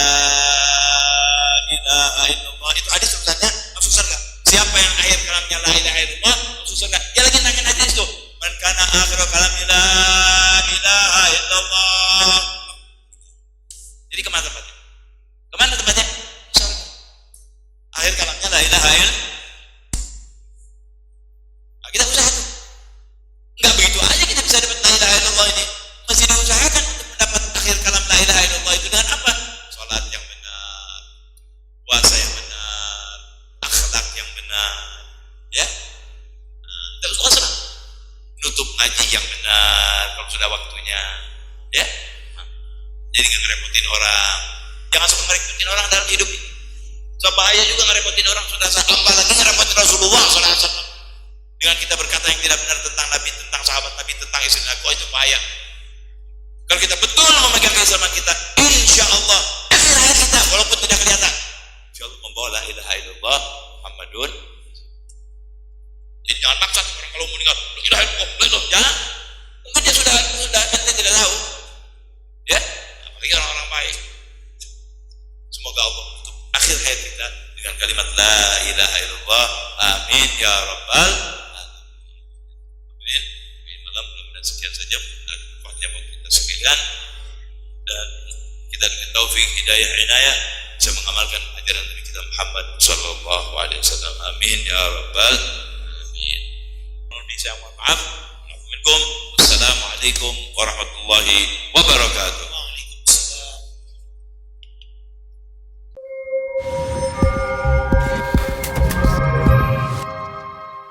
ilaha illallah, itu hadis tulisannya masuk surga. Siapa yang akhir kalamnya la ilaha illallah masuk surga. Dia lagi nanya hadis itu, man kana akhiru kalami la ilaha illallah. Jadi kemana tempatnya? Kemana tempatnya? Surga. Akhir kalamnya la ilaha illallah. Kita usaha tuh. Enggak begitu aja kita bisa dapat la ilaha illallah ini. Masih diusahakan untuk mendapat akhir kalam la ilaha illallah itu dengan apa? Salat yang benar, puasa yang benar, akhlak yang benar, ya. Terus usaha. Nutup ngaji yang benar kalau sudah waktunya, ya. Jadi nggak ngerepotin orang. Jangan suka ngerepotin orang dalam hidup ini. So bahaya juga ngerepotin orang, sudah apalagi ngerepotin Rasulullah SAW. Dengan kita berkata yang tidak benar tentang Nabi, tentang sahabat Nabi, tentang istri Nabi, itu bahaya. Kalau kita betul memegang keislaman kita, insya Allah akhir hayat kita, walaupun tidak kelihatan, insya Allah membawa la ilaha illallah Muhammadun. Jadi jangan maksa orang kalau mau meninggal, la ilaha illallah, jangan. Mungkin dia sudah kita tidak tahu, ya. Apalagi orang-orang baik. Semoga Allah menutup akhir hayat kita dengan kalimat la ilaha illallah. Amin ya rabbal alamin. sekalian, dan kita dengan taufik hidayah inayah bisa mengamalkan ajaran Nabi kita Muhammad sallallahu alaihi wasallam. Amin ya rabbal alamin. Mohon maaf. Assalamualaikum warahmatullahi wabarakatuh.